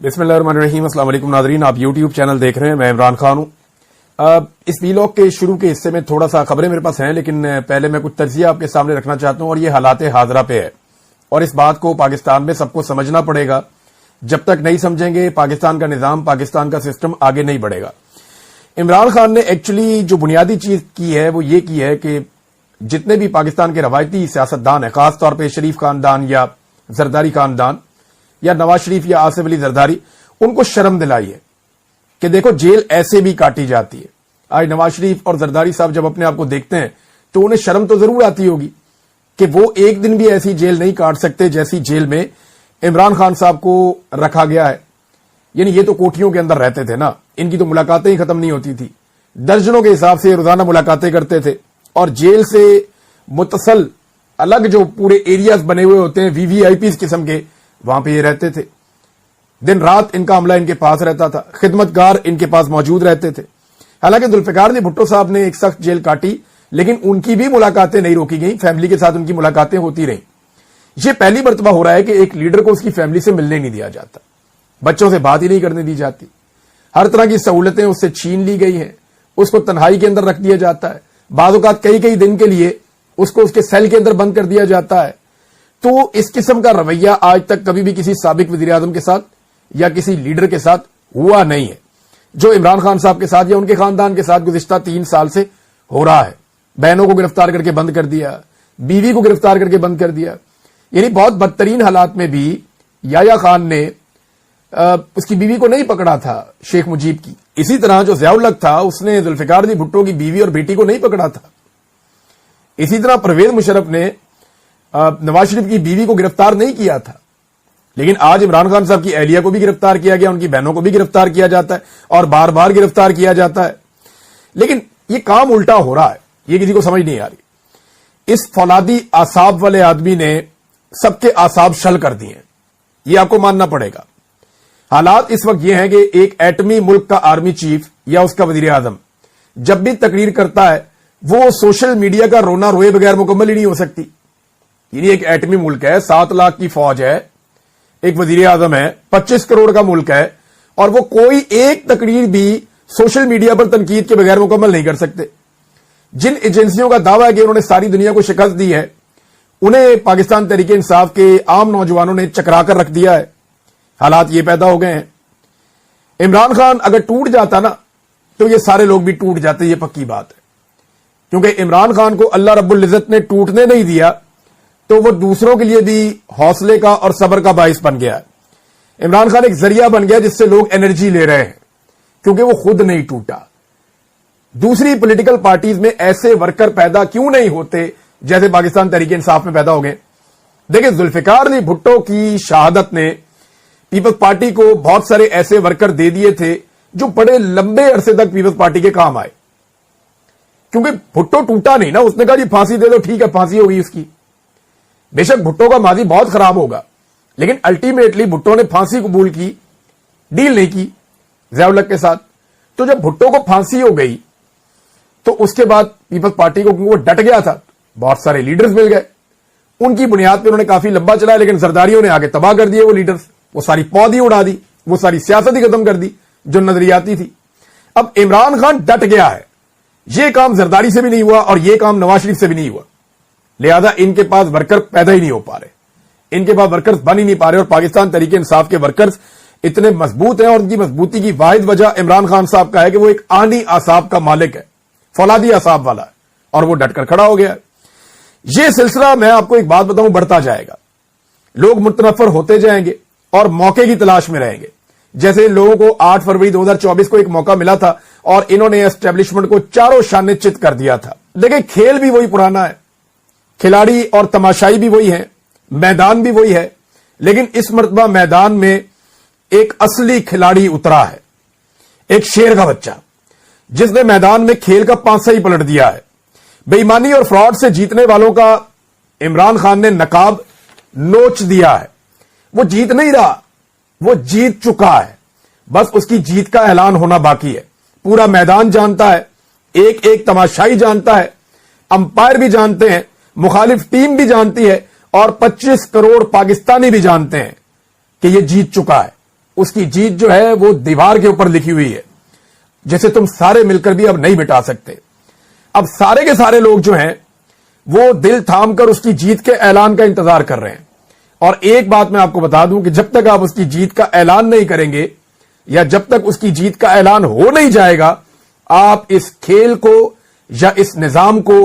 बिस्मिल्लाहिर्रहमानिर्रहीम। अस्सलाम वालेकुम नाज़रीन, आप यूट्यूब चैनल देख रहे हैं, मैं इमरान खान हूं। इस वीलॉग के शुरू के हिस्से में थोड़ा सा खबरें मेरे पास हैं, लेकिन पहले मैं कुछ तज्जिया आपके सामने रखना चाहता हूं और ये हालात हाजरा पे है और इस बात को पाकिस्तान में सबको समझना पड़ेगा। जब तक नहीं समझेंगे पाकिस्तान का निजाम, पाकिस्तान का सिस्टम आगे नहीं बढ़ेगा। इमरान खान ने एक्चुअली जो बुनियादी चीज की है वो ये की है कि जितने भी पाकिस्तान के रवायती सियासतदान है, खासतौर पर शरीफ खानदान या जरदारी खानदान या नवाज शरीफ या आसिफ अली जरदारी, उनको शर्म दिलाई है कि देखो जेल ऐसे भी काटी जाती है। आज नवाज शरीफ और जरदारी साहब जब अपने आप को देखते हैं तो उन्हें शर्म तो जरूर आती होगी कि वो एक दिन भी ऐसी जेल नहीं काट सकते जैसी जेल में इमरान खान साहब को रखा गया है। यानी ये तो कोठियों के अंदर रहते थे ना, इनकी तो मुलाकातें ही खत्म नहीं होती थी, दर्जनों के हिसाब से रोजाना मुलाकातें करते थे और जेल से मुतसल अलग जो पूरे एरियाज बने हुए होते हैं वीवीआईपी किस्म के, वहां पे ये रहते थे। दिन रात इनका अमला इनके पास रहता था, खिदमतगार इनके पास मौजूद रहते थे। हालांकि जुल्फिकार अली भुट्टो साहब ने एक सख्त जेल काटी, लेकिन उनकी भी मुलाकातें नहीं रोकी गई, फैमिली के साथ उनकी मुलाकातें होती रहीं। ये पहली मर्तबा हो रहा है कि एक लीडर को उसकी फैमिली से मिलने नहीं दिया जाता, बच्चों से बात ही नहीं करने दी जाती, हर तरह की सहूलतें उससे छीन ली गई हैं, उसको तन्हाई के अंदर रख दिया जाता है, बाज़-औक़ात कई कई दिन के लिए उसको उसके सेल के अंदर बंद कर दिया जाता है। तो इस किस्म का रवैया आज तक कभी भी किसी साबिक वज़ीर आज़म के साथ या किसी लीडर के साथ हुआ नहीं है, जो इमरान खान साहब के साथ या उनके खानदान के साथ गुज़िश्ता 3 साल से हो रहा है। बहनों को गिरफ्तार करके बंद कर दिया, बीवी को गिरफ्तार करके बंद कर दिया। यानी बहुत बदतरीन हालात में भी याया खान ने उसकी बीवी को नहीं पकड़ा था, शेख मुजीब की। इसी तरह जो ज़िया-उल-हक था उसने जुल्फिकार अली भुट्टो की बीवी और बेटी को नहीं पकड़ा था। इसी तरह परवेज मुशर्रफ ने नवाज शरीफ की बीवी को गिरफ्तार नहीं किया था, लेकिन आज इमरान खान साहब की अहलिया को भी गिरफ्तार किया गया, उनकी बहनों को भी गिरफ्तार किया जाता है और बार बार गिरफ्तार किया जाता है। लेकिन ये काम उल्टा हो रहा है, ये किसी को समझ नहीं आ रही। इस फौलादी आसाब वाले आदमी ने सबके आसाब शल कर दिए, ये आपको मानना पड़ेगा। हालात इस वक्त ये हैं कि एक एटमी मुल्क का आर्मी चीफ या उसका वजीर आजम जब भी तकरीर करता है वो सोशल मीडिया का रोना रोए बगैर मुकम्मल ही नहीं हो सकती। ये एक एटमी मुल्क है, 7 लाख की फौज है, एक वजीर आजम है, 25 करोड़ का मुल्क है और वो कोई एक तकरीर भी सोशल मीडिया पर तनकीद के बगैर मुकम्मल नहीं कर सकते। जिन एजेंसियों का दावा है कि उन्होंने सारी दुनिया को शिकस्त दी है, उन्हें पाकिस्तान तहरीक इंसाफ के आम नौजवानों ने चकरा कर रख दिया है। हालात ये पैदा हो गए हैं। इमरान खान अगर टूट जाता ना तो ये सारे लोग भी टूट जाते, ये पक्की बात है, क्योंकि इमरान खान को अल्लाह रब्बुल इज्जत ने टूटने नहीं दिया तो वो दूसरों के लिए भी हौसले का और सब्र का बाइस बन गया है। इमरान खान एक जरिया बन गया जिससे लोग एनर्जी ले रहे हैं, क्योंकि वो खुद नहीं टूटा। दूसरी पॉलिटिकल पार्टीज में ऐसे वर्कर पैदा क्यों नहीं होते जैसे पाकिस्तान तहरीक इंसाफ में पैदा हो गए। देखिए, जुल्फिकार अली भुट्टो की शहादत ने पीपल्स पार्टी को बहुत सारे ऐसे वर्कर दे दिए थे जो बड़े लंबे अरसे तक पीपल्स पार्टी के काम आए, क्योंकि भुट्टो टूटा नहीं ना। उसने कहा जी फांसी दे दो, ठीक है फांसी होगी उसकी। बेशक भुट्टो का माजी बहुत खराब होगा, लेकिन अल्टीमेटली भुट्टो ने फांसी कबूल की, डील नहीं की ज़िया-उल-हक के साथ। तो जब भुट्टो को फांसी हो गई तो उसके बाद पीपल्स पार्टी को, क्योंकि वो डट गया था, बहुत सारे लीडर्स मिल गए, उनकी बुनियाद पर उन्होंने काफी लंबा चलाया, लेकिन जरदारियों ने आगे तबाह कर दिए वो लीडर्स, वो सारी पौधी उड़ा दी, वो सारी सियासत ही खत्म कर दी जो नजरियाती थी। अब इमरान खान डट गया है, ये काम जरदारी से भी नहीं हुआ और ये काम नवाज शरीफ से भी नहीं हुआ, लिहाजा इनके पास वर्कर पैदा ही नहीं हो पा रहे, इनके पास वर्कर्स बन ही नहीं पा रहे। और पाकिस्तान तहरीक इंसाफ के वर्कर्स इतने मजबूत हैं और उनकी मजबूती की वाहिद वजह इमरान खान साहब का है कि वो एक आनी आसाब का मालिक है, फौलादी आसाब वाला है, और वो डटकर खड़ा हो गया है। ये सिलसिला, मैं आपको एक बात बताऊं, बढ़ता जाएगा। लोग मुतनफर होते जाएंगे और मौके की तलाश में रहेंगे। जैसे इन लोगों को 8 फरवरी 2024 को एक मौका मिला था और इन्होंने एस्टेब्लिशमेंट को चारों शाने चित कर दिया था। देखिए, खेल भी वही पुराना है, खिलाड़ी और तमाशाई भी वही है, मैदान भी वही है, लेकिन इस मर्तबा मैदान में एक असली खिलाड़ी उतरा है, एक शेर का बच्चा, जिसने मैदान में खेल का पांसा ही पलट दिया है। बेईमानी और फ्रॉड से जीतने वालों का इमरान खान ने नकाब नोच दिया है। वो जीत नहीं रहा, वो जीत चुका है, बस उसकी जीत का ऐलान होना बाकी है। पूरा मैदान जानता है, एक एक तमाशाई जानता है, अंपायर भी जानते हैं, मुखालिफ टीम भी जानती है और 25 करोड़ पाकिस्तानी भी जानते हैं कि ये जीत चुका है। اس کی جیت جو ہے وہ دیوار کے اوپر لکھی ہوئی ہے، جسے تم سارے مل کر بھی اب نہیں مٹا سکتے۔ اب سارے کے سارے لوگ جو ہیں وہ دل تھام کر اس کی جیت کے اعلان کا انتظار کر رہے ہیں۔ اور ایک بات میں آپ کو بتا دوں کہ جب تک آپ اس کی جیت کا اعلان نہیں کریں گے، یا جب تک اس کی جیت کا اعلان ہو نہیں جائے گا، آپ اس کھیل کو یا اس نظام کو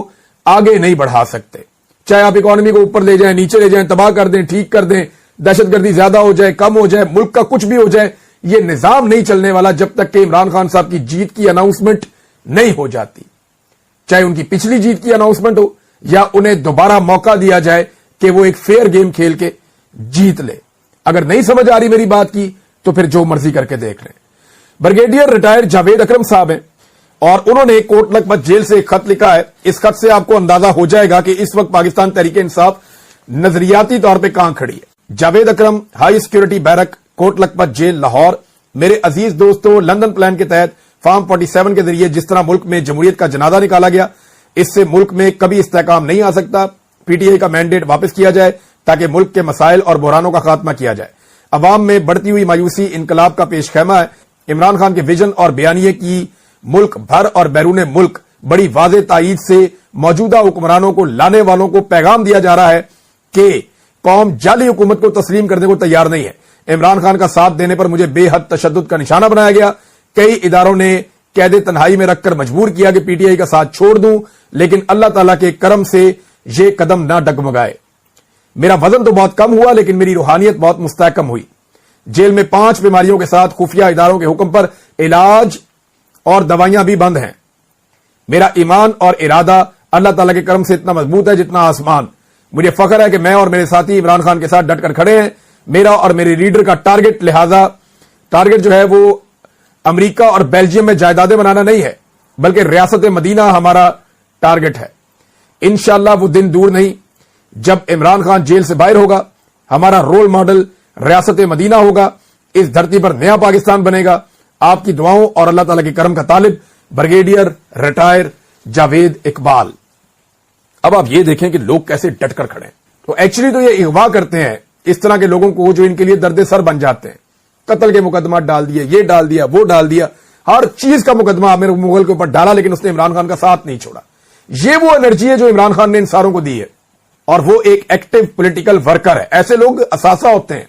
آگے نہیں بڑھا سکتے۔ چاہے آپ اکانومی کو اوپر لے جائیں، نیچے لے جائیں، تباہ کر دیں، ٹھیک کر دیں، دہشت گردی زیادہ ہو جائے، کم ہو جائے، ملک کا کچھ بھی ہو جائے، یہ نظام نہیں چلنے والا جب تک کہ عمران خان صاحب کی جیت کی اناؤنسمنٹ نہیں ہو جاتی۔ چاہے ان کی پچھلی جیت کی اناؤنسمنٹ ہو یا انہیں دوبارہ موقع دیا جائے کہ وہ ایک فیئر گیم کھیل کے جیت لے۔ اگر نہیں سمجھ آ رہی میری بات کی تو پھر جو مرضی کر کے دیکھ لیں۔ بریگیڈیئر ریٹائر جاوید اکرم صاحب ہیں اور انہوں نے کوٹ لکھپت جیل سے ایک خط لکھا ہے۔ اس خط سے آپ کو اندازہ ہو جائے گا کہ اس وقت پاکستان تحریک انصاف نظریاتی طور پہ کہاں کھڑی ہے۔ جاوید اکرم، high security barrack, Kot Lakhpat jail, Lahore. میرے عزیز دوستو، لندن پلان کے تحت فارم 47 کے ذریعے جس طرح ملک میں جمہوریت کا جنازہ نکالا گیا، اس سے ملک میں کبھی استحکام نہیں آ سکتا۔ پی ٹی آئی کا مینڈیٹ واپس کیا جائے تاکہ ملک کے مسائل اور بحرانوں کا خاتمہ کیا جائے۔ عوام میں بڑھتی ہوئی مایوسی انقلاب کا پیش خیمہ ہے۔ عمران خان کے ویژن اور بیانیے کی ملک بھر اور بیرون ملک بڑی واضح تائید سے موجودہ حکمرانوں کو لانے والوں کو پیغام دیا جا رہا ہے کہ قوم جعلی حکومت کو تسلیم کرنے کو تیار نہیں ہے۔ عمران خان کا ساتھ دینے پر مجھے بے حد تشدد کا نشانہ بنایا گیا۔ کئی اداروں نے قید تنہائی میں رکھ کر مجبور کیا کہ پی ٹی آئی کا ساتھ چھوڑ دوں، لیکن اللہ تعالیٰ کے کرم سے یہ قدم نہ ڈگمگائے۔ میرا وزن تو بہت کم ہوا لیکن میری روحانیت بہت مستحکم ہوئی۔ جیل میں 5 بیماریوں کے ساتھ خفیہ اداروں کے حکم پر علاج اور دوائیاں بھی بند ہیں۔ میرا ایمان اور ارادہ اللہ تعالیٰ کے کرم سے اتنا مضبوط ہے جتنا آسمان۔ مجھے فخر ہے کہ میں اور میرے ساتھی عمران خان کے ساتھ ڈٹ کر کھڑے ہیں۔ میرا اور میرے لیڈر کا ٹارگٹ جو ہے وہ امریکہ اور بیلجیم میں جائیدادیں بنانا نہیں ہے، بلکہ ریاست مدینہ ہمارا ٹارگٹ ہے۔ انشاءاللہ وہ دن دور نہیں جب عمران خان جیل سے باہر ہوگا، ہمارا رول ماڈل ریاست مدینہ ہوگا، اس دھرتی پر نیا پاکستان بنے گا۔ آپ کی دعاؤں اور اللہ تعالیٰ کے کرم کا طالب، بریگیڈیئر ریٹائر جاوید اقبال۔ اب آپ یہ دیکھیں کہ لوگ کیسے ڈٹ کر کھڑے ہیں۔ تو ایکچولی تو یہ اغوا کرتے ہیں اس طرح کے لوگوں کو جو ان کے لیے درد سر بن جاتے ہیں۔ قتل کے مقدمات ڈال دیے، یہ ڈال دیا، وہ ڈال دیا، ہر چیز کا مقدمہ عامر مغل کے اوپر ڈالا، لیکن اس نے عمران خان کا ساتھ نہیں چھوڑا۔ یہ وہ انرجی ہے جو عمران خان نے ان ساروں کو دی ہے، اور وہ ایک ایکٹیو پولیٹیکل ورکر ہے۔ ایسے لوگ اثاثہ ہوتے ہیں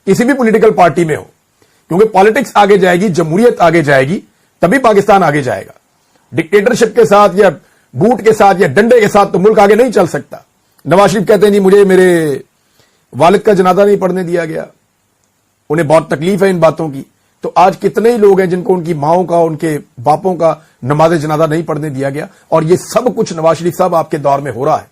کسی بھی پولیٹیکل پارٹی میں ہو، کیونکہ پالیٹکس آگے جائے گی، جمہوریت آگے جائے گی، تبھی پاکستان آگے جائے گا۔ ڈکٹیٹرشپ کے ساتھ یا بوٹ کے ساتھ یا ڈنڈے کے ساتھ تو ملک آگے نہیں چل سکتا۔ نواز شریف کہتے ہیں جی مجھے میرے والد کا جنازہ نہیں پڑھنے دیا گیا، انہیں بہت تکلیف ہے ان باتوں کی۔ تو آج کتنے ہی لوگ ہیں جن کو ان کی ماؤں کا، ان کے باپوں کا نماز جنازہ نہیں پڑھنے دیا گیا، اور یہ سب کچھ نواز شریف صاحب آپ کے دور میں ہو رہا ہے۔